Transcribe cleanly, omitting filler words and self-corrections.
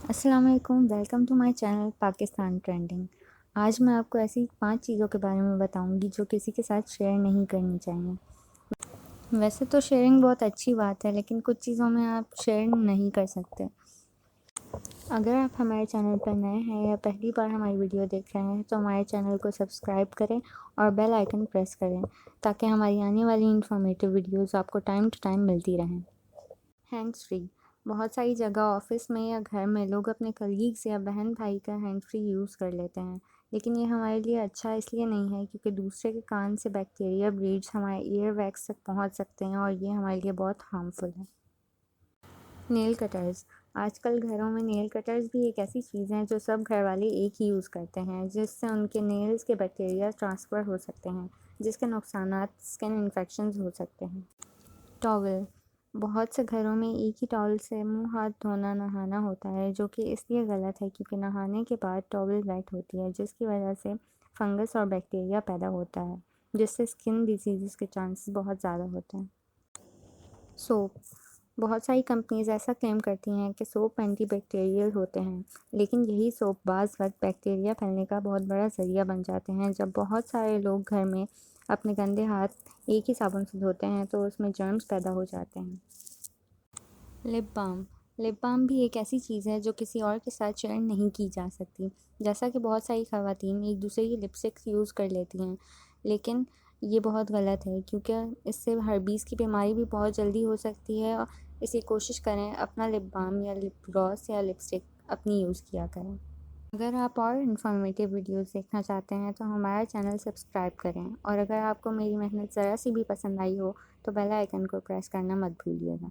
السلام علیکم، welcome to my channel Pakistan trending. آج میں آپ کو ایسی 5 چیزوں کے بارے میں بتاؤں گی جو کسی کے ساتھ شیئر نہیں کرنی چاہیے۔ ویسے تو شیئرنگ بہت اچھی بات ہے، لیکن کچھ چیزوں میں آپ شیئر نہیں کر سکتے۔ اگر آپ ہمارے چینل پر نئے ہیں یا پہلی بار ہماری ویڈیو دیکھ رہے ہیں تو ہمارے چینل کو سبسکرائب کریں اور بیل آئیکن پریس کریں تاکہ ہماری آنے والی انفارمیٹیو ویڈیوز آپ کو ٹائم ٹو ٹائم ملتی رہیں۔ Hands free. بہت ساری جگہ آفس میں یا گھر میں لوگ اپنے کلیگز یا بہن بھائی کا ہینڈ فری یوز کر لیتے ہیں، لیکن یہ ہمارے لیے اچھا اس لیے نہیں ہے کیونکہ دوسرے کے کان سے بیکٹیریا بریڈز ہمارے ایئر ویکس تک پہنچ سکتے ہیں اور یہ ہمارے لیے بہت ہارمفل ہے۔ نیل کٹرز۔ آج کل گھروں میں نیل کٹرز بھی ایک ایسی چیز ہیں جو سب گھر والے ایک ہی یوز کرتے ہیں، جس سے ان کے نیلز کے بیکٹیریا ٹرانسفر ہو سکتے ہیں، جس کے نقصانات اسکن انفیکشنز ہو سکتے ہیں۔ ٹاول۔ بہت سے گھروں میں ایک ہی ٹاول سے منہ ہاتھ دھونا نہانا ہوتا ہے، جو کہ اس لیے غلط ہے کیونکہ نہانے کے بعد ٹاول ویٹ ہوتی ہے، جس کی وجہ سے فنگس اور بیکٹیریا پیدا ہوتا ہے، جس سے اسکن ڈیزیزز کے چانسز بہت زیادہ ہوتے ہیں۔ سوپ۔ بہت ساری کمپنیز ایسا کلیم کرتی ہیں کہ سوپ اینٹی بیکٹیریل ہوتے ہیں، لیکن یہی سوپ بعض وقت بیکٹیریا پھیلنے کا بہت بڑا ذریعہ بن جاتے ہیں۔ جب بہت سارے لوگ گھر میں اپنے گندے ہاتھ ایک ہی صابن سے دھوتے ہیں تو اس میں جرمز پیدا ہو جاتے ہیں۔ Lip balm. لپ بام بھی ایک ایسی چیز ہے جو کسی اور کے ساتھ شیئر نہیں کی جا سکتی۔ جیسا کہ بہت ساری خواتین ایک دوسرے کی لپسٹکس یوز کر لیتی ہیں، لیکن یہ بہت غلط ہے کیونکہ اس سے ہربیز کی بیماری بھی بہت جلدی ہو سکتی ہے۔ اس لیے کوشش کریں اپنا لپ بام یا لپ گلوس یا لپسٹک اپنی یوز کیا کریں۔ اگر آپ اور انفارمیٹیو ویڈیوز دیکھنا چاہتے ہیں تو ہمارا چینل سبسکرائب کریں، اور اگر آپ کو میری محنت ذرا سی بھی پسند آئی ہو تو بیل آئیکن کو پریس کرنا مت بھولیے گا۔